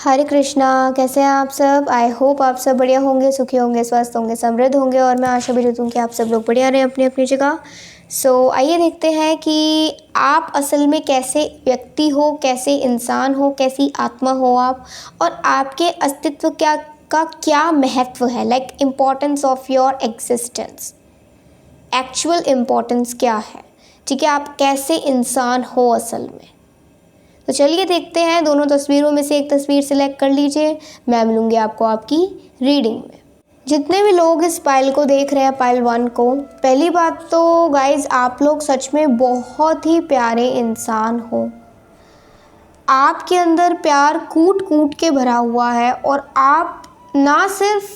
हरे कृष्णा। कैसे हैं आप सब? आई होप आप सब बढ़िया होंगे, सुखी होंगे, स्वस्थ होंगे, समृद्ध होंगे और मैं आशा भी रखती हूँ कि आप सब लोग बढ़िया रहें अपनी अपनी जगह। आइए देखते हैं कि आप असल में कैसे व्यक्ति हो, कैसे इंसान हो, कैसी आत्मा हो आप, और आपके अस्तित्व का क्या महत्व है, like importance of your existence. Actual importance क्या है, ठीक है, आप कैसे इंसान हो असल में। तो चलिए देखते हैं, दोनों तस्वीरों में से एक तस्वीर सिलेक्ट कर लीजिए, मैं मिलूंगी आपको आपकी रीडिंग में। जितने भी लोग इस पाइल को देख रहे हैं, पाइल 1 को, पहली बात तो गाइज आप लोग सच में बहुत ही प्यारे इंसान हो। आपके अंदर प्यार कूट कूट के भरा हुआ है और आप ना सिर्फ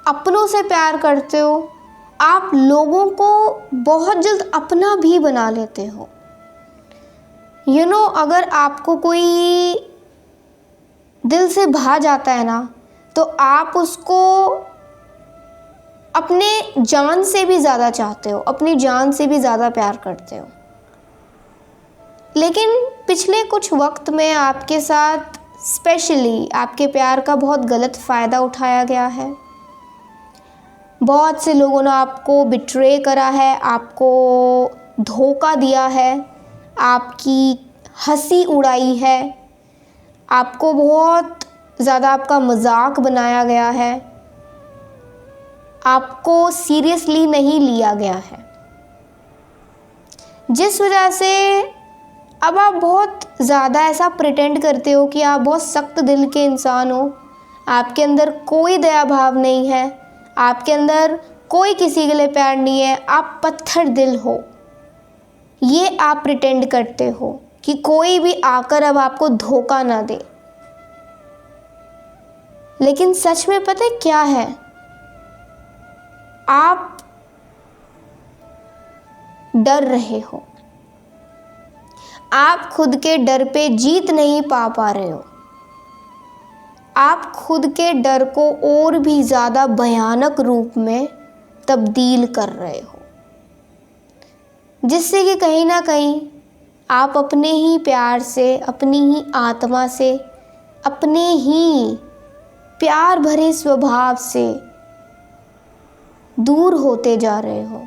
अपनों से प्यार करते हो, आप लोगों को बहुत जल्द अपना भी बना लेते हो। अगर आपको कोई दिल से भा जाता है ना, तो आप उसको अपने जान से भी ज़्यादा चाहते हो, अपनी जान से भी ज़्यादा प्यार करते हो। लेकिन पिछले कुछ वक्त में आपके साथ स्पेशली आपके प्यार का बहुत गलत फ़ायदा उठाया गया है। बहुत से लोगों ने आपको बिट्रे करा है, आपको धोखा दिया है, आपकी हंसी उड़ाई है, आपको बहुत ज़्यादा आपका मजाक बनाया गया है, आपको सीरियसली नहीं लिया गया है, जिस वजह से अब आप बहुत ज़्यादा ऐसा प्रिटेंड करते हो कि आप बहुत सख्त दिल के इंसान हो। आपके अंदर कोई दया भाव नहीं है, आपके अंदर कोई किसी के लिए प्यार नहीं है, आप पत्थर दिल हो। ये आप प्रिटेंड करते हो कि कोई भी आकर अब आपको धोखा ना दे। लेकिन सच में पता है क्या है? आप डर रहे हो, आप खुद के डर पे जीत नहीं पा रहे हो, आप खुद के डर को और भी ज़्यादा भयानक रूप में तब्दील कर रहे हो, जिससे कि कहीं ना कहीं आप अपने ही प्यार से, अपनी ही आत्मा से, अपने ही प्यार भरे स्वभाव से दूर होते जा रहे हो।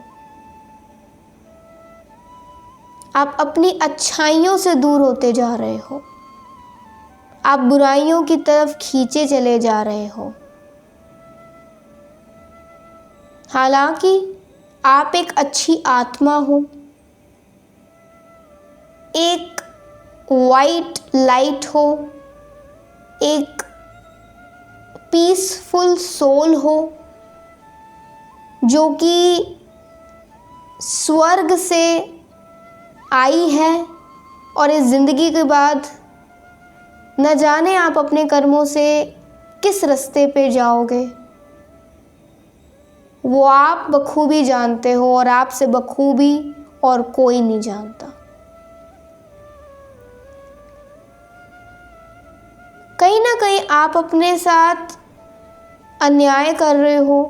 आप अपनी अच्छाइयों से दूर होते जा रहे हो, आप बुराइयों की तरफ खींचे चले जा रहे हो। हालांकि आप एक अच्छी आत्मा हो, एक वाइट लाइट हो, एक पीसफुल सोल हो, जो कि स्वर्ग से आई है और इस ज़िंदगी के बाद न जाने आप अपने कर्मों से किस रास्ते पे जाओगे, वो आप बखूबी जानते हो और आपसे बखूबी और कोई नहीं जानता। कहीं ना कहीं आप अपने साथ अन्याय कर रहे हो।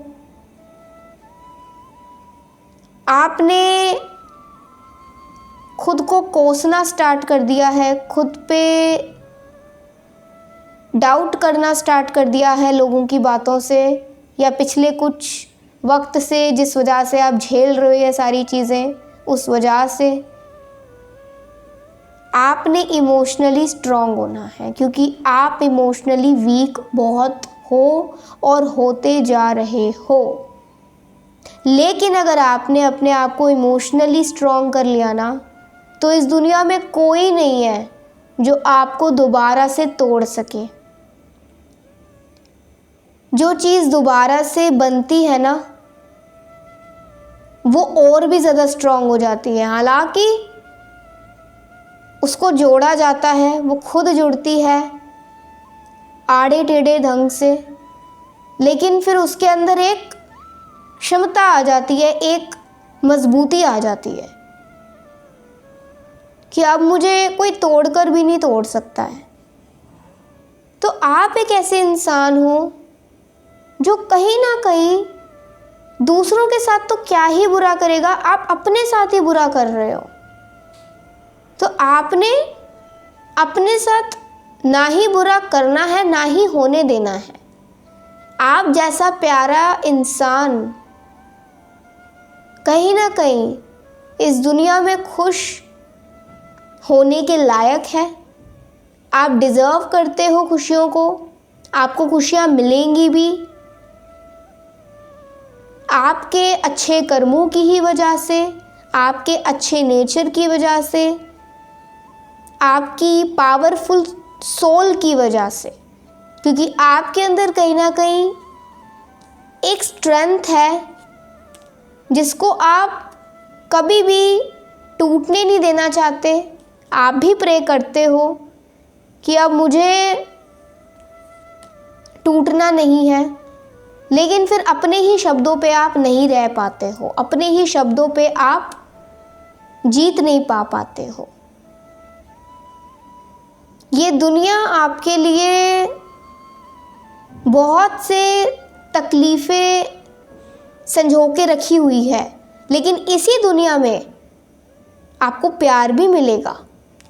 आपने खुद को कोसना स्टार्ट कर दिया है, खुद पे डाउट करना स्टार्ट कर दिया है लोगों की बातों से, या पिछले कुछ वक्त से जिस वजह से आप झेल रहे हो ये सारी चीज़ें, उस वजह से आपने इमोशनली स्ट्रांग होना है, क्योंकि आप इमोशनली वीक बहुत हो और होते जा रहे हो। लेकिन अगर आपने अपने आप को इमोशनली स्ट्रांग कर लिया ना, तो इस दुनिया में कोई नहीं है जो आपको दोबारा से तोड़ सके। जो चीज़ दोबारा से बनती है ना, वो और भी ज़्यादा स्ट्रांग हो जाती है। हालांकि उसको जोड़ा जाता है, वो खुद जुड़ती है आड़े टेढ़े ढंग से, लेकिन फिर उसके अंदर एक क्षमता आ जाती है, एक मजबूती आ जाती है कि अब मुझे कोई तोड़कर भी नहीं तोड़ सकता है। तो आप एक ऐसे इंसान हो जो कहीं ना कहीं दूसरों के साथ तो क्या ही बुरा करेगा, आप अपने साथ ही बुरा कर रहे हो। तो आपने अपने साथ ना ही बुरा करना है ना ही होने देना है। आप जैसा प्यारा इंसान कहीं ना कहीं इस दुनिया में खुश होने के लायक है। आप डिज़र्व करते हो खुशियों को, आपको खुशियाँ मिलेंगी भी आपके अच्छे कर्मों की ही वजह से, आपके अच्छे नेचर की वजह से, आपकी पावरफुल सोल की वजह से, क्योंकि आपके अंदर कहीं ना कहीं एक स्ट्रेंथ है जिसको आप कभी भी टूटने नहीं देना चाहते। आप भी प्रे करते हो कि अब मुझे टूटना नहीं है, लेकिन फिर अपने ही शब्दों पे आप नहीं रह पाते हो, अपने ही शब्दों पे आप जीत नहीं पाते हो। ये दुनिया आपके लिए बहुत से तकलीफ़ें संजो के रखी हुई है, लेकिन इसी दुनिया में आपको प्यार भी मिलेगा,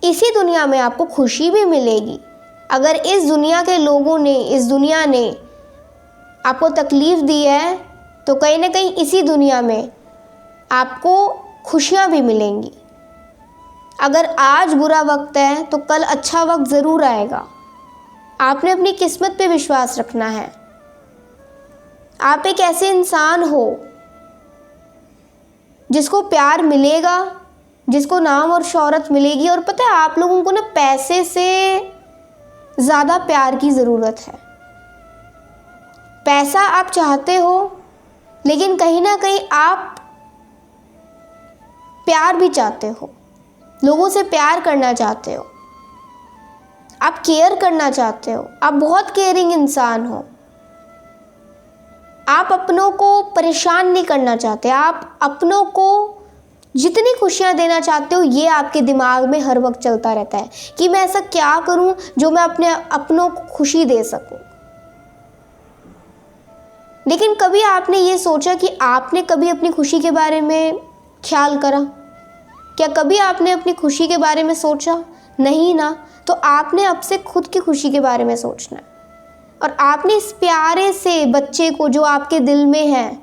इसी दुनिया में आपको खुशी भी मिलेगी। अगर इस दुनिया के लोगों ने, इस दुनिया ने आपको तकलीफ़ दी है तो कहीं ना कहीं इसी दुनिया में आपको खुशियाँ भी मिलेंगी। अगर आज बुरा वक्त है तो कल अच्छा वक्त ज़रूर आएगा। आपने अपनी किस्मत पे विश्वास रखना है। आप एक ऐसे इंसान हो जिसको प्यार मिलेगा, जिसको नाम और शोहरत मिलेगी। और पता है, आप लोगों को ना पैसे से ज़्यादा प्यार की ज़रूरत है। पैसा आप चाहते हो, लेकिन कहीं ना कहीं आप प्यार भी चाहते हो, लोगों से प्यार करना चाहते हो, आप केयर करना चाहते हो, आप बहुत केयरिंग इंसान हो। आप अपनों को परेशान नहीं करना चाहते, आप अपनों को जितनी खुशियाँ देना चाहते हो, ये आपके दिमाग में हर वक्त चलता रहता है कि मैं ऐसा क्या करूं जो मैं अपने अपनों को खुशी दे सकूं। लेकिन कभी आपने ये सोचा कि आपने कभी अपनी खुशी के बारे में ख्याल करा? क्या कभी आपने अपनी खुशी के बारे में सोचा? नहीं ना। तो आपने अब से खुद की खुशी के बारे में सोचना है। और आपने इस प्यारे से बच्चे को जो आपके दिल में है,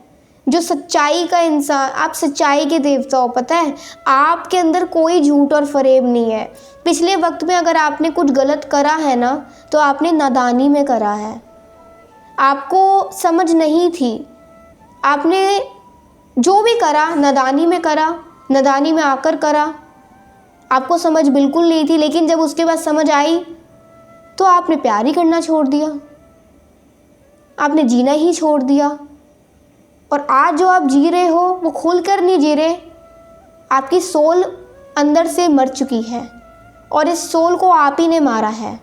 जो सच्चाई का इंसान, आप सच्चाई के देवता हो। पता है, आपके अंदर कोई झूठ और फरेब नहीं है। पिछले वक्त में अगर आपने कुछ गलत करा है ना, तो आपने नादानी में करा है, आपको समझ नहीं थी। आपने जो भी करा नादानी में करा, नादानी में आकर करा, आपको समझ बिल्कुल नहीं थी। लेकिन जब उसके बाद समझ आई तो आपने प्यार ही करना छोड़ दिया, आपने जीना ही छोड़ दिया। और आज जो आप जी रहे हो वो खुलकर नहीं जी रहे। आपकी सोल अंदर से मर चुकी है और इस सोल को आप ही ने मारा है।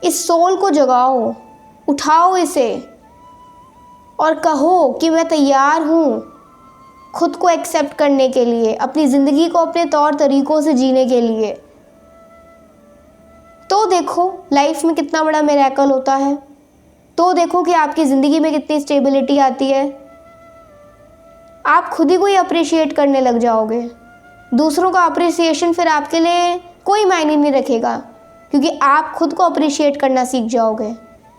इस सोल को जगाओ, उठाओ इसे और कहो कि मैं तैयार हूँ खुद को एक्सेप्ट करने के लिए, अपनी ज़िंदगी को अपने तौर तरीक़ों से जीने के लिए। तो देखो लाइफ में कितना बड़ा मिरेकल होता है। तो देखो कि आपकी ज़िंदगी में कितनी स्टेबिलिटी आती है। आप खुद ही को ही अप्रिशिएट करने लग जाओगे। दूसरों का अप्रिसिएशन फिर आपके लिए कोई मायने नहीं रखेगा, क्योंकि आप खुद को अप्रिशिएट करना सीख जाओगे।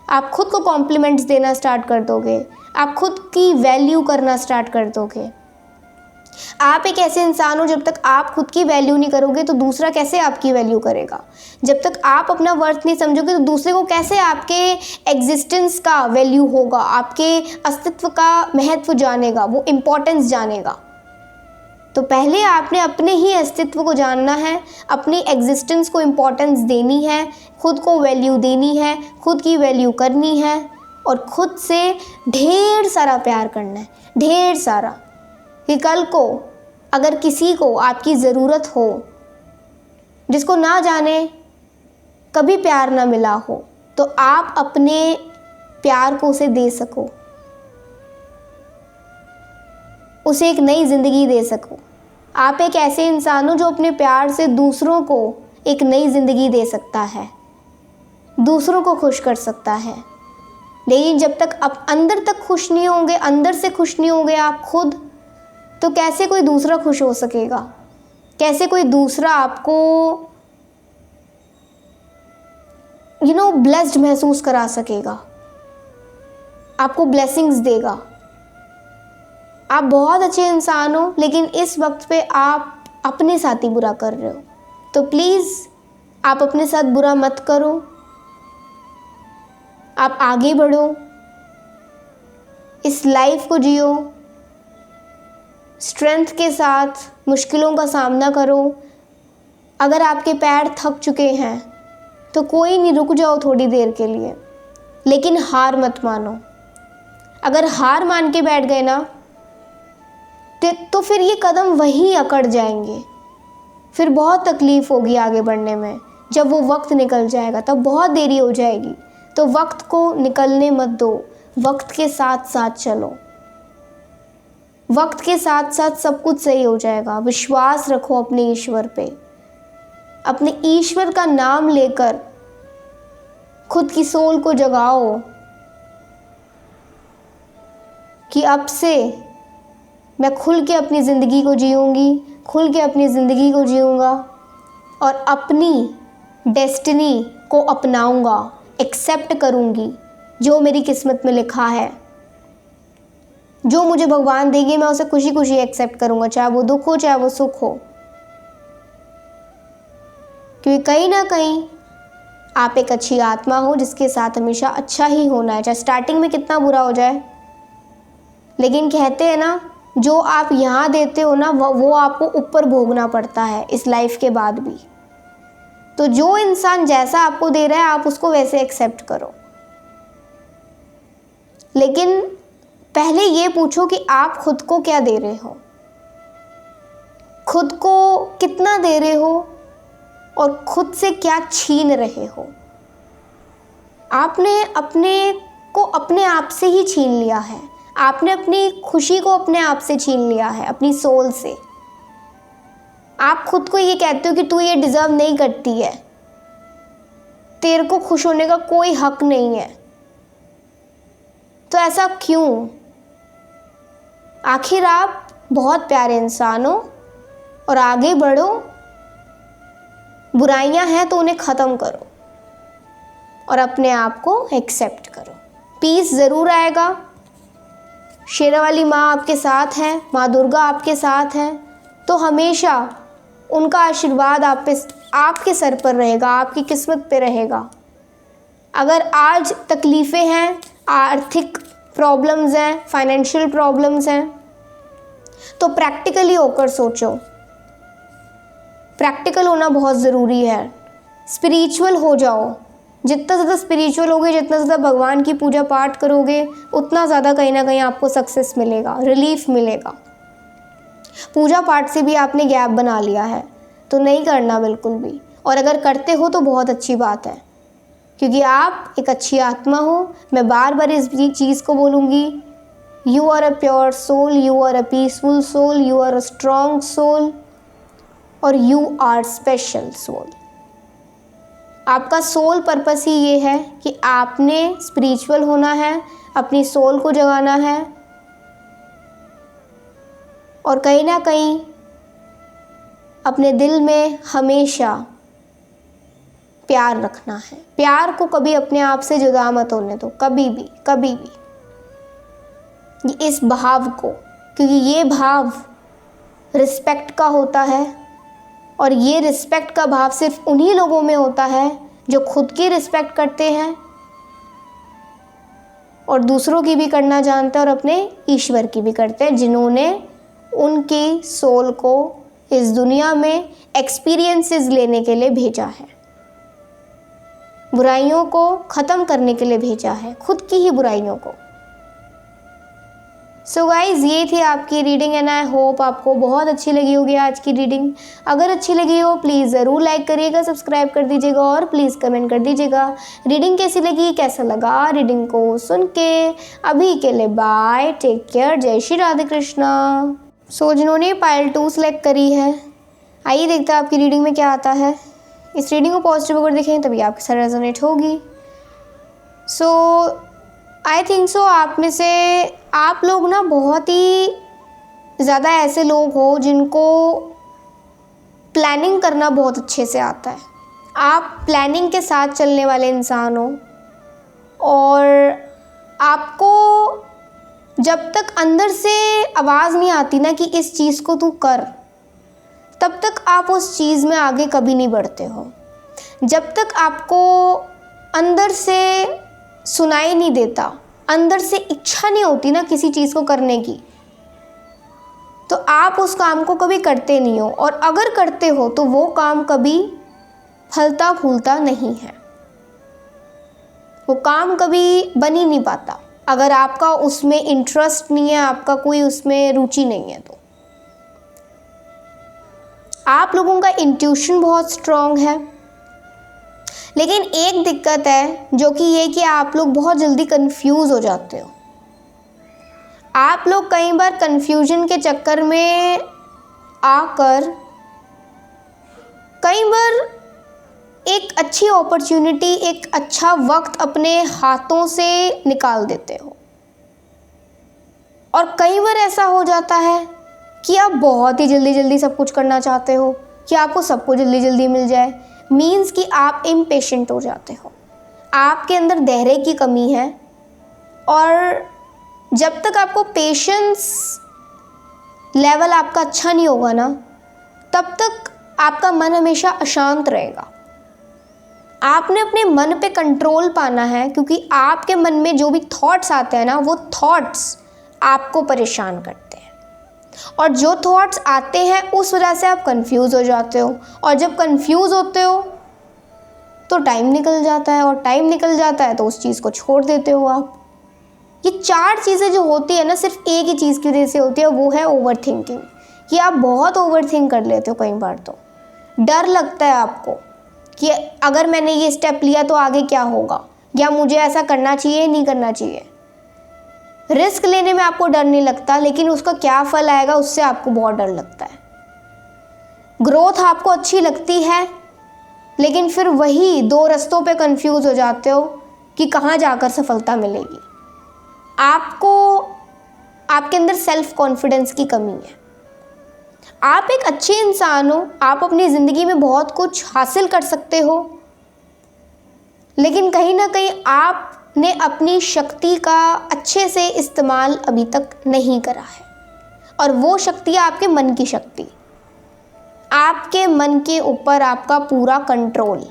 आप खुद को कॉम्प्लीमेंट्स देना स्टार्ट कर दोगे, आप खुद की वैल्यू करना स्टार्ट कर दोगे। आप एक ऐसे इंसान हो, जब तक आप खुद की वैल्यू नहीं करोगे तो दूसरा कैसे आपकी वैल्यू करेगा। जब तक आप अपना वर्थ नहीं समझोगे तो दूसरे को कैसे आपके एग्जिस्टेंस का वैल्यू होगा, आपके अस्तित्व का महत्व जानेगा, वो इम्पोर्टेंस जानेगा। तो पहले आपने अपने ही अस्तित्व को जानना है, अपनी एग्जिस्टेंस को इम्पोर्टेंस देनी है, खुद को वैल्यू देनी है, खुद की वैल्यू करनी है और खुद से ढेर सारा प्यार करना है, ढेर सारा। कि कल को अगर किसी को आपकी ज़रूरत हो, जिसको ना जाने कभी प्यार ना मिला हो, तो आप अपने प्यार को उसे दे सको, उसे एक नई ज़िंदगी दे सको। आप एक ऐसे इंसान हो जो अपने प्यार से दूसरों को एक नई ज़िंदगी दे सकता है, दूसरों को खुश कर सकता है। लेकिन जब तक आप अंदर तक खुश नहीं होंगे, अंदर से खुश नहीं होंगे आप खुद, तो कैसे कोई दूसरा खुश हो सकेगा? कैसे कोई दूसरा आपको ब्लेस्ड महसूस करा सकेगा, आपको ब्लेसिंग्स देगा। आप बहुत अच्छे इंसान हो, लेकिन इस वक्त पे आप अपने साथ ही बुरा कर रहे हो। तो प्लीज़ आप अपने साथ बुरा मत करो, आप आगे बढ़ो, इस लाइफ को जियो, स्ट्रेंथ के साथ मुश्किलों का सामना करो। अगर आपके पैर थक चुके हैं तो कोई नहीं, रुक जाओ थोड़ी देर के लिए, लेकिन हार मत मानो। अगर हार मान के बैठ गए ना तो फिर ये कदम वहीं अकड़ जाएंगे, फिर बहुत तकलीफ़ होगी आगे बढ़ने में। जब वो वक्त निकल जाएगा तब बहुत देरी हो जाएगी। तो वक्त को निकलने मत दो, वक्त के साथ साथ चलो, वक्त के साथ साथ सब कुछ सही हो जाएगा। विश्वास रखो अपने ईश्वर पे, अपने ईश्वर का नाम लेकर खुद की सोल को जगाओ कि अब से मैं खुल के अपनी ज़िंदगी को जीऊँगी, खुल के अपनी ज़िंदगी को जीऊँगा और अपनी डेस्टिनी को अपनाऊँगा, एक्सेप्ट करूँगी जो मेरी किस्मत में लिखा है। जो मुझे भगवान देंगे मैं उसे खुशी खुशी एक्सेप्ट करूँगा, चाहे वो दुख हो चाहे वो सुख हो, क्योंकि कहीं ना कहीं आप एक अच्छी आत्मा हो जिसके साथ हमेशा अच्छा ही होना है, चाहे स्टार्टिंग में कितना बुरा हो जाए। लेकिन कहते हैं ना, जो आप यहाँ देते हो ना वो आपको ऊपर भोगना पड़ता है इस लाइफ के बाद भी। तो जो इंसान जैसा आपको दे रहा है आप उसको वैसे एक्सेप्ट करो, लेकिन पहले ये पूछो कि आप खुद को क्या दे रहे हो, खुद को कितना दे रहे हो और खुद से क्या छीन रहे हो। आपने अपने को अपने आप से ही छीन लिया है, आपने अपनी खुशी को अपने आप से छीन लिया है, अपनी सोल से। आप खुद को ये कहते हो कि तू ये डिज़र्व नहीं करती है, तेरे को खुश होने का कोई हक नहीं है। तो ऐसा क्यों? आखिर आप बहुत प्यारे इंसान हो और आगे बढ़ो। बुराइयां हैं तो उन्हें ख़त्म करो और अपने आप को एक्सेप्ट करो। पीस ज़रूर आएगा। शेरावाली माँ आपके साथ हैं, माँ दुर्गा आपके साथ हैं, तो हमेशा उनका आशीर्वाद आपके सर पर रहेगा, आपकी किस्मत पे रहेगा। अगर आज तकलीफ़ें हैं, आर्थिक प्रॉब्लम्स हैं, फाइनेंशियल प्रॉब्लम्स हैं, तो प्रैक्टिकली होकर सोचो। प्रैक्टिकल होना बहुत ज़रूरी है। स्पिरिचुअल हो जाओ। जितना ज़्यादा स्पिरिचुअल होगे, जितना ज़्यादा भगवान की पूजा पाठ करोगे, उतना ज़्यादा कहीं ना कहीं आपको सक्सेस मिलेगा, रिलीफ मिलेगा। पूजा पाठ से भी आपने गैप बना लिया है तो नहीं करना बिल्कुल भी, और अगर करते हो तो बहुत अच्छी बात है, क्योंकि आप एक अच्छी आत्मा हो। मैं बार बार इस चीज़ को बोलूँगी, you are a pure soul, you are a peaceful soul, you are a strong soul और यू आर स्पेशल सोल। आपका सोल पर्पस ही ये है कि आपने स्पिरिचुअल होना है, अपनी सोल को जगाना है और कहीं ना कहीं अपने दिल में हमेशा प्यार रखना है। प्यार को कभी अपने आप से जुदा मत होने दो, कभी भी, कभी भी। इस भाव को, क्योंकि ये भाव रिस्पेक्ट का होता है और ये रिस्पेक्ट का भाव सिर्फ उन्हीं लोगों में होता है जो खुद की रिस्पेक्ट करते हैं और दूसरों की भी करना जानते हैं और अपने ईश्वर की भी करते हैं, जिन्होंने उनकी सोल को इस दुनिया में एक्सपीरियंसेस लेने के लिए भेजा है, बुराइयों को ख़त्म करने के लिए भेजा है, खुद की ही बुराइयों को। सो गाइज़, ये थी आपकी रीडिंग एंड आई होप आपको बहुत अच्छी लगी होगी आज की रीडिंग। अगर अच्छी लगी हो प्लीज़ ज़रूर लाइक करिएगा, सब्सक्राइब कर दीजिएगा और प्लीज़ कमेंट कर दीजिएगा रीडिंग कैसी लगी, कैसा लगा रीडिंग को सुन के। अभी के लिए बाय, टेक केयर, जय श्री राधे कृष्णा। सो जिन्होंने पाइल 2 सेलेक्ट करी है, आइए देखते हैं आपकी रीडिंग में क्या आता है। इस रीडिंग को पॉजिटिव अगर देखें तभी आपके साथ रेजोनेट होगी। सो आई थिंक सो आप में से आप लोग ना बहुत ही ज़्यादा ऐसे लोग हो जिनको प्लानिंग करना बहुत अच्छे से आता है। आप प्लानिंग के साथ चलने वाले इंसान हो और आपको जब तक अंदर से आवाज़ नहीं आती ना कि इस चीज़ को तू कर, तब तक आप उस चीज़ में आगे कभी नहीं बढ़ते हो। जब तक आपको अंदर से सुनाई नहीं देता, अंदर से इच्छा नहीं होती ना किसी चीज़ को करने की, तो आप उस काम को कभी करते नहीं हो। और अगर करते हो तो वो काम कभी फलता फूलता नहीं है, वो काम कभी बन ही नहीं पाता अगर आपका उसमें इंटरेस्ट नहीं है, आपका कोई उसमें रुचि नहीं है। तो आप लोगों का इंट्यूशन बहुत स्ट्रांग है, लेकिन एक दिक्कत है जो कि ये कि आप लोग बहुत जल्दी कंफ्यूज हो जाते हो। आप लोग कई बार कंफ्यूजन के चक्कर में आकर कई बार एक अच्छी अपॉर्चुनिटी, एक अच्छा वक्त अपने हाथों से निकाल देते हो। और कई बार ऐसा हो जाता है कि आप बहुत ही जल्दी जल्दी सब कुछ करना चाहते हो, कि आपको सब कुछ जल्दी जल्दी मिल जाए। मीन्स कि आप इम्पेशेंट हो जाते हो, आपके अंदर धैर्य की कमी है। और जब तक आपको पेशेंस लेवल आपका अच्छा नहीं होगा ना, तब तक आपका मन हमेशा अशांत रहेगा। आपने अपने मन पे कंट्रोल पाना है, क्योंकि आपके मन में जो भी थॉट्स आते हैं ना, वो थॉट्स आपको परेशान करते हैं। और जो थॉट्स आते हैं उस वजह से आप कंफ्यूज हो जाते हो, और जब कंफ्यूज होते हो तो टाइम निकल जाता है, और टाइम निकल जाता है तो उस चीज़ को छोड़ देते हो आप। ये 4 चीज़ें जो होती है ना, सिर्फ एक ही चीज़ की वजह से होती है, वो है ओवर थिंकिंग। कि आप बहुत ओवर थिंक कर लेते हो। कई बार तो डर लगता है आपको कि अगर मैंने ये स्टेप लिया तो आगे क्या होगा, या मुझे ऐसा करना चाहिए नहीं करना चाहिए। रिस्क लेने में आपको डर नहीं लगता, लेकिन उसका क्या फल आएगा उससे आपको बहुत डर लगता है। ग्रोथ आपको अच्छी लगती है, लेकिन फिर वही 2 रास्तों पे कंफ्यूज हो जाते हो कि कहाँ जाकर सफलता मिलेगी। आपको आपके अंदर सेल्फ कॉन्फिडेंस की कमी है। आप एक अच्छे इंसान हो, आप अपनी ज़िंदगी में बहुत कुछ हासिल कर सकते हो, लेकिन कहीं ना कहीं आपने अपनी शक्ति का अच्छे से इस्तेमाल अभी तक नहीं करा है। और वो शक्ति है आपके मन की शक्ति, आपके मन के ऊपर आपका पूरा कंट्रोल,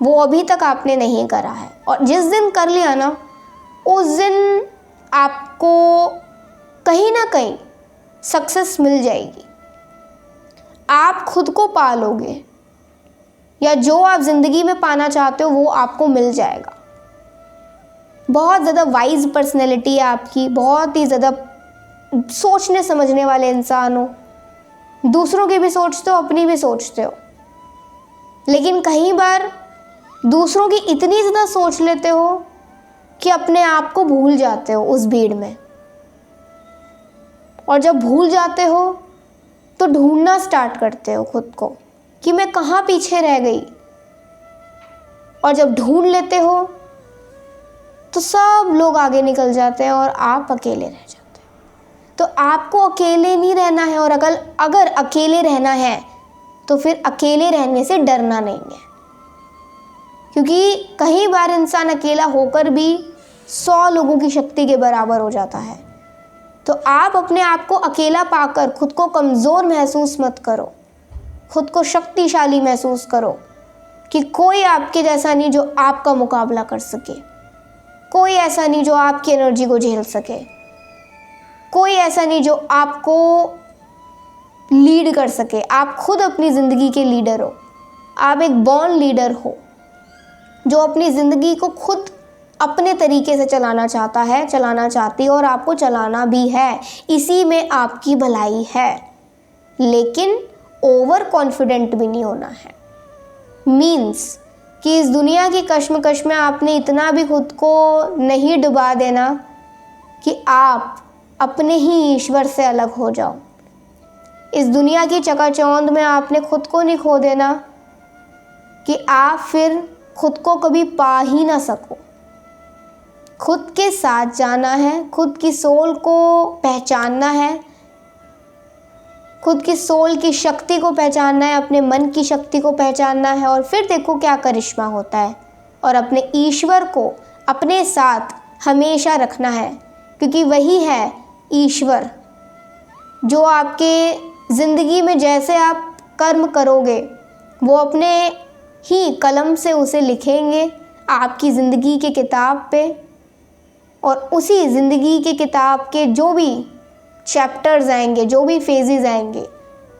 वो अभी तक आपने नहीं करा है। और जिस दिन कर लिया ना, उस दिन आपको कहीं ना कहीं सक्सेस मिल जाएगी। आप खुद को पालोगे, या जो आप ज़िंदगी में पाना चाहते हो वो आपको मिल जाएगा। बहुत ज़्यादा वाइज पर्सनैलिटी है आपकी, बहुत ही ज़्यादा सोचने समझने वाले इंसान हो, दूसरों की भी सोचते हो, अपनी भी सोचते हो। लेकिन कई बार दूसरों की इतनी ज़्यादा सोच लेते हो कि अपने आप को भूल जाते हो उस भीड़ में। और जब भूल जाते हो तो ढूंढना स्टार्ट करते हो खुद को कि मैं कहाँ पीछे रह गई। और जब ढूंढ लेते हो तो सब लोग आगे निकल जाते हैं और आप अकेले रह जाते हो। तो आपको अकेले नहीं रहना है, और अगर अकेले रहना है तो फिर अकेले रहने से डरना नहीं है, क्योंकि कई बार इंसान अकेला होकर भी 100 लोगों की शक्ति के बराबर हो जाता है। तो आप अपने आप को अकेला पाकर खुद को कमज़ोर महसूस मत करो, खुद को शक्तिशाली महसूस करो कि कोई आपके जैसा नहीं जो आपका मुकाबला कर सके, कोई ऐसा नहीं जो आपकी एनर्जी को झेल सके, कोई ऐसा नहीं जो आपको लीड कर सके। आप खुद अपनी ज़िंदगी के लीडर हो, आप एक बॉर्न लीडर हो जो अपनी ज़िंदगी को खुद अपने तरीके से चलाना चाहता है, चलाना चाहती है, और आपको चलाना भी है। इसी में आपकी भलाई है, लेकिन ओवर कॉन्फिडेंट भी नहीं होना है। मीन्स कि इस दुनिया की कश्मकश में आपने इतना भी खुद को नहीं डुबा देना कि आप अपने ही ईश्वर से अलग हो जाओ। इस दुनिया की चकाचौंध में आपने खुद को नहीं खो देना कि आप फिर खुद को कभी पा ही ना सको। खुद के साथ जाना है, खुद की सोल को पहचानना है, खुद की सोल की शक्ति को पहचानना है, अपने मन की शक्ति को पहचानना है और फिर देखो क्या करिश्मा होता है। और अपने ईश्वर को अपने साथ हमेशा रखना है, क्योंकि वही है ईश्वर जो आपके ज़िंदगी में जैसे आप कर्म करोगे वो अपने ही कलम से उसे लिखेंगे आपकी ज़िंदगी के किताब पे। और उसी ज़िंदगी के किताब के जो भी चैप्टर्स आएंगे, जो भी फेजेस आएंगे,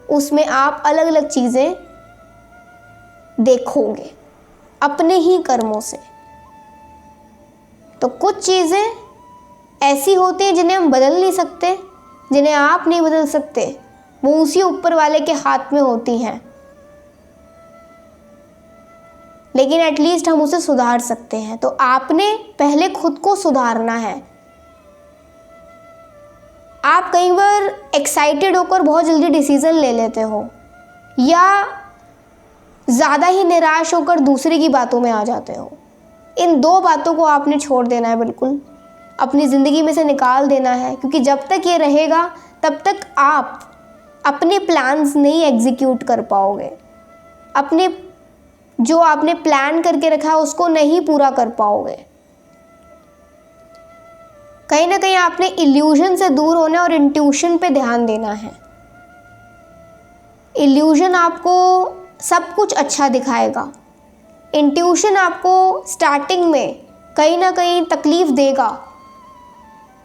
उसमें आप अलग अलग चीज़ें देखोगे अपने ही कर्मों से। तो कुछ चीज़ें ऐसी होती हैं जिन्हें हम बदल नहीं सकते, जिन्हें आप नहीं बदल सकते, वो उसी ऊपर वाले के हाथ में होती हैं, लेकिन एटलीस्ट हम उसे सुधार सकते हैं। तो आपने पहले खुद को सुधारना है। आप कई बार एक्साइटेड होकर बहुत जल्दी डिसीज़न ले लेते हो या ज़्यादा ही निराश होकर दूसरे की बातों में आ जाते हो। इन दो बातों को आपने छोड़ देना है, बिल्कुल अपनी ज़िंदगी में से निकाल देना है, क्योंकि जब तक ये रहेगा तब तक आप अपने प्लान्स नहीं एग्जीक्यूट कर पाओगे, अपने जो आपने प्लान करके रखा है उसको नहीं पूरा कर पाओगे। कहीं ना कहीं आपने इल्यूजन से दूर होना और इंट्यूशन पे ध्यान देना है। इल्यूजन आपको सब कुछ अच्छा दिखाएगा, इंट्यूशन आपको स्टार्टिंग में कहीं ना कहीं तकलीफ देगा,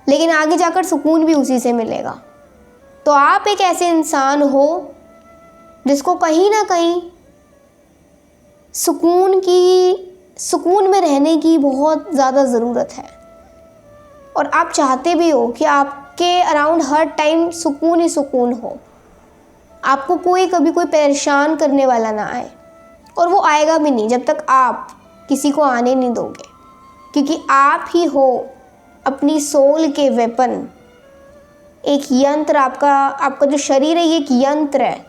लेकिन आगे जाकर सुकून भी उसी से मिलेगा। तो आप एक ऐसे इंसान हो जिसको कहीं ना कहीं सुकून में रहने की बहुत ज़्यादा ज़रूरत है, और आप चाहते भी हो कि आपके अराउंड हर टाइम सुकून ही सुकून हो, आपको कभी कोई परेशान करने वाला ना आए, और वो आएगा भी नहीं जब तक आप किसी को आने नहीं दोगे, क्योंकि आप ही हो अपनी सोल के वेपन। एक यंत्र, आपका जो शरीर है ये एक यंत्र है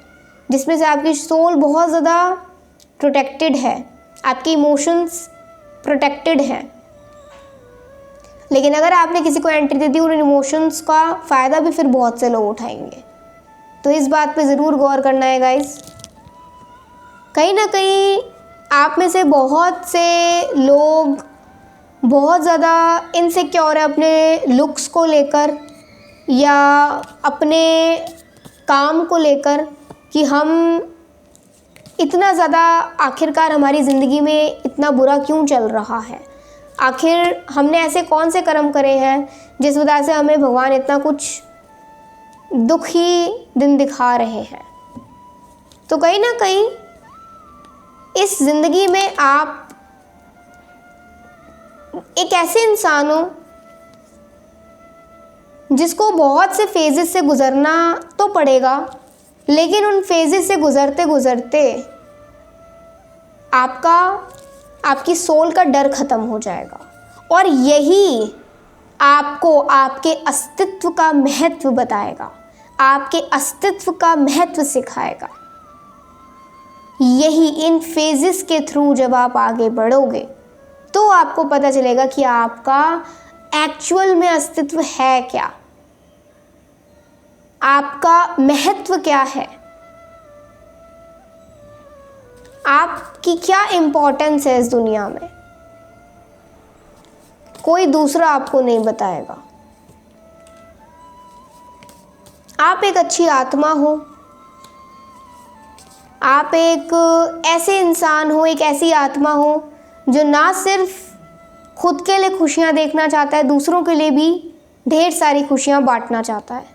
जिसमें से आपकी सोल बहुत ज़्यादा प्रोटेक्टेड है, आपके इमोशंस प्रोटेक्टेड हैं। लेकिन अगर आपने किसी को एंट्री दे दी, उन इमोशंस का फ़ायदा भी फिर बहुत से लोग उठाएंगे। तो इस बात पे ज़रूर गौर करना है गाइस। कहीं ना कहीं आप में से बहुत से लोग बहुत ज़्यादा इनसिक्योर है अपने लुक्स को लेकर या अपने काम को लेकर, कि हम इतना ज़्यादा आखिरकार हमारी ज़िंदगी में इतना बुरा क्यों चल रहा है, आखिर हमने ऐसे कौन से कर्म करे हैं जिस वजह से हमें भगवान इतना कुछ दुखी दिन दिखा रहे हैं। तो कहीं ना कहीं इस ज़िंदगी में आप एक ऐसे इंसान हो जिसको बहुत से फेजेस से गुज़रना तो पड़ेगा, लेकिन उन फेजेस से गुज़रते गुज़रते आपकी सोल का डर ख़त्म हो जाएगा, और यही आपको आपके अस्तित्व का महत्व बताएगा, आपके अस्तित्व का महत्व सिखाएगा। यही इन फेजेस के थ्रू जब आप आगे बढ़ोगे तो आपको पता चलेगा कि आपका एक्चुअल में अस्तित्व है क्या, आपका महत्व क्या है, आपकी क्या इम्पोर्टेंस है इस दुनिया में। कोई दूसरा आपको नहीं बताएगा। आप एक अच्छी आत्मा हो, आप एक ऐसे इंसान हो, एक ऐसी आत्मा हो जो ना सिर्फ खुद के लिए खुशियां देखना चाहता है, दूसरों के लिए भी ढेर सारी खुशियां बांटना चाहता है।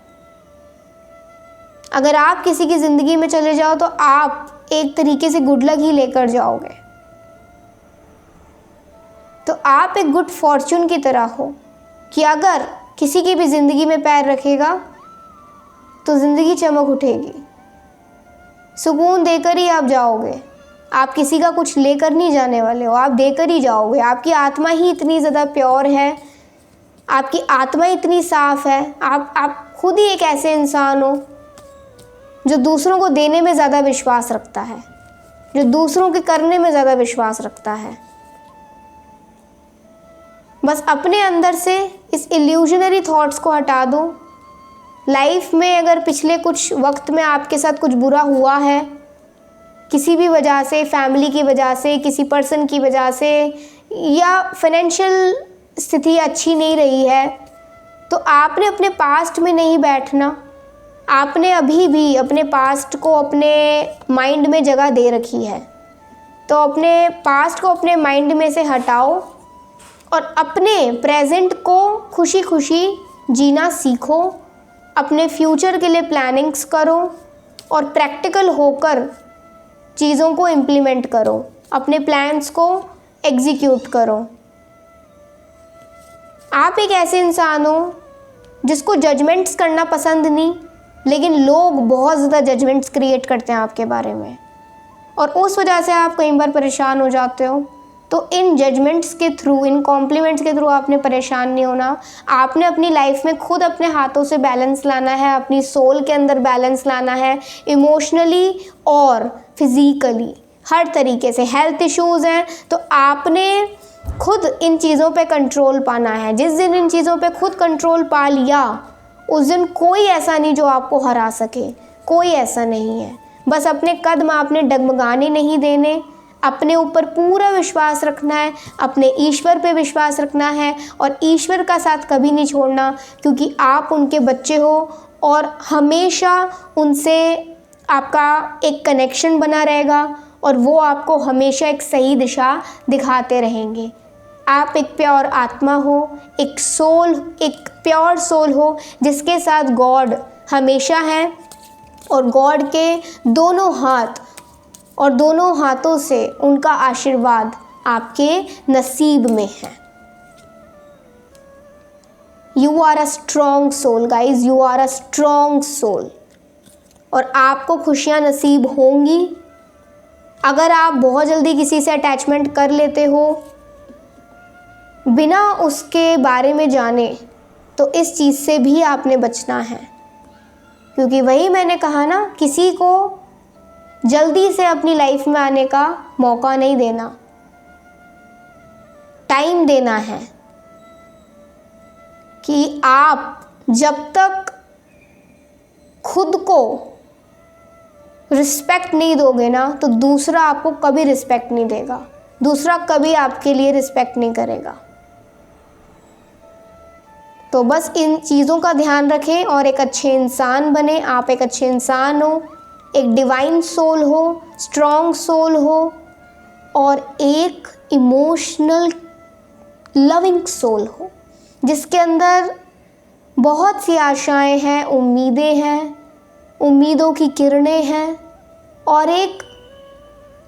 अगर आप किसी की ज़िंदगी में चले जाओ तो आप एक तरीके से गुड लक ही लेकर जाओगे। तो आप एक गुड फॉर्चून की तरह हो कि अगर किसी की भी ज़िंदगी में पैर रखेगा तो ज़िंदगी चमक उठेगी, सुकून देकर ही आप जाओगे। आप किसी का कुछ लेकर नहीं जाने वाले हो, आप देकर ही जाओगे। आपकी आत्मा ही इतनी ज़्यादा प्योर है, आपकी आत्मा इतनी साफ़ है, आप खुद ही एक ऐसे इंसान हो जो दूसरों को देने में ज़्यादा विश्वास रखता है, जो दूसरों के करने में ज़्यादा विश्वास रखता है। बस अपने अंदर से इस इल्यूजनरी थॉट्स को हटा दो लाइफ में अगर पिछले कुछ वक्त में आपके साथ कुछ बुरा हुआ है, किसी भी वजह से, फैमिली की वजह से, किसी पर्सन की वजह से, या फाइनेंशियल स्थिति अच्छी नहीं रही है, तो आपने अपने पास्ट में नहीं बैठना। आपने अभी भी अपने पास्ट को अपने माइंड में जगह दे रखी है, तो अपने पास्ट को अपने माइंड में से हटाओ और अपने प्रेजेंट को खुशी खुशी जीना सीखो। अपने फ्यूचर के लिए प्लानिंग्स करो और प्रैक्टिकल होकर चीज़ों को इम्प्लीमेंट करो, अपने प्लान्स को एग्जीक्यूट करो। आप एक ऐसे इंसान हो जिसको जजमेंट्स करना पसंद नहीं, लेकिन लोग बहुत ज़्यादा जजमेंट्स क्रिएट करते हैं आपके बारे में, और उस वजह से आप कई बार परेशान हो जाते हो। तो इन जजमेंट्स के थ्रू, इन कॉम्प्लीमेंट्स के थ्रू आपने परेशान नहीं होना। आपने अपनी लाइफ में खुद अपने हाथों से बैलेंस लाना है, अपनी सोल के अंदर बैलेंस लाना है, इमोशनली और फिज़िकली, हर तरीके से। हेल्थ इश्यूज़ हैं तो आपने खुद इन चीज़ों पे कंट्रोल पाना है। जिस दिन इन चीज़ों पे खुद कंट्रोल पा लिया, उस दिन कोई ऐसा नहीं जो आपको हरा सके, कोई ऐसा नहीं है। बस अपने कदम आपने डगमगाने नहीं देने, अपने ऊपर पूरा विश्वास रखना है, अपने ईश्वर पे विश्वास रखना है, और ईश्वर का साथ कभी नहीं छोड़ना, क्योंकि आप उनके बच्चे हो और हमेशा उनसे आपका एक कनेक्शन बना रहेगा और वो आपको हमेशा एक सही दिशा दिखाते रहेंगे। आप एक प्योर आत्मा हो, एक सोल, एक प्योर सोल हो जिसके साथ गॉड हमेशा है, और गॉड के दोनों हाथ और दोनों हाथों से उनका आशीर्वाद आपके नसीब में है। You are a strong soul guys, you are a strong soul, और आपको खुशियाँ नसीब होंगी। अगर आप बहुत जल्दी किसी से अटैचमेंट कर लेते हो बिना उसके बारे में जाने, तो इस चीज़ से भी आपने बचना है, क्योंकि वही मैंने कहा ना, किसी को जल्दी से अपनी लाइफ में आने का मौका नहीं देना, टाइम देना है। कि आप जब तक खुद को रिस्पेक्ट नहीं दोगे ना, तो दूसरा आपको कभी रिस्पेक्ट नहीं देगा, दूसरा कभी आपके लिए रिस्पेक्ट नहीं करेगा। तो बस इन चीज़ों का ध्यान रखें और एक अच्छे इंसान बने। आप एक अच्छे इंसान हो, एक डिवाइन सोल हो, स्ट्रॉन्ग सोल हो, और एक इमोशनल लविंग सोल हो जिसके अंदर बहुत सी आशाएं हैं, उम्मीदें हैं, उम्मीदों की किरणें हैं, और एक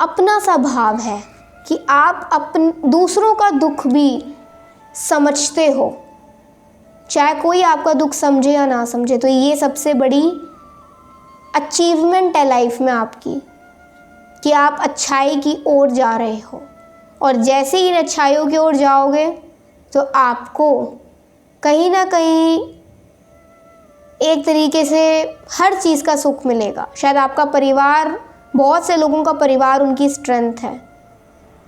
अपना सा भाव है कि आप दूसरों का दुख भी समझते हो, चाहे कोई आपका दुख समझे या ना समझे। तो ये सबसे बड़ी अचीवमेंट है लाइफ में आपकी, कि आप अच्छाई की ओर जा रहे हो, और जैसे ही इन अच्छाइयों की ओर जाओगे तो आपको कहीं ना कहीं एक तरीके से हर चीज़ का सुख मिलेगा। शायद आपका परिवार, बहुत से लोगों का परिवार उनकी स्ट्रेंथ है,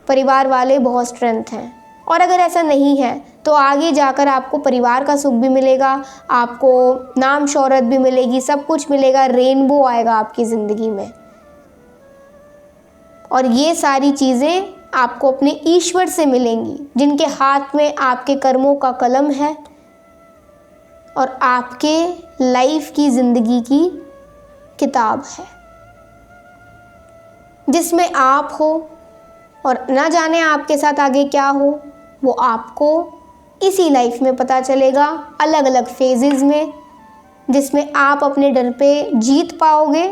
परिवार वाले बहुत स्ट्रेंथ हैं, और अगर ऐसा नहीं है तो आगे जाकर आपको परिवार का सुख भी मिलेगा, आपको नाम शोहरत भी मिलेगी, सब कुछ मिलेगा, रेनबो आएगा आपकी ज़िंदगी में। और ये सारी चीज़ें आपको अपने ईश्वर से मिलेंगी, जिनके हाथ में आपके कर्मों का कलम है और आपके लाइफ की ज़िंदगी की किताब है, जिसमें आप हो, और ना जाने आपके साथ आगे क्या हो, वो आपको इसी लाइफ में पता चलेगा, अलग अलग फेजेस में, जिसमें आप अपने डर पे जीत पाओगे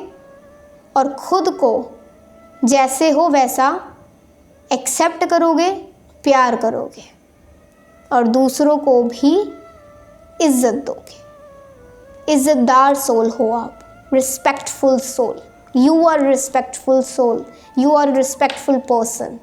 और ख़ुद को जैसे हो वैसा एक्सेप्ट करोगे, प्यार करोगे, और दूसरों को भी इज़्ज़त दोगे। इज़्ज़तदार सोल हो आप, respectful soul. You are respectful soul, you are respectful person.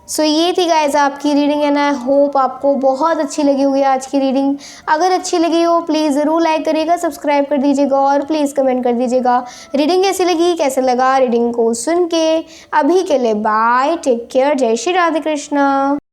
So ये थी गाइस आपकी रीडिंग, एंड आई होप आपको बहुत अच्छी लगी होगी आज की रीडिंग। अगर अच्छी लगी हो प्लीज़ ज़रूर लाइक करिएगा, सब्सक्राइब कर दीजिएगा, और प्लीज़ कमेंट कर दीजिएगा रीडिंग कैसी लगी, कैसे लगा रीडिंग को सुन के। अभी के लिए बाय, टेक केयर, जय श्री राधे कृष्णा।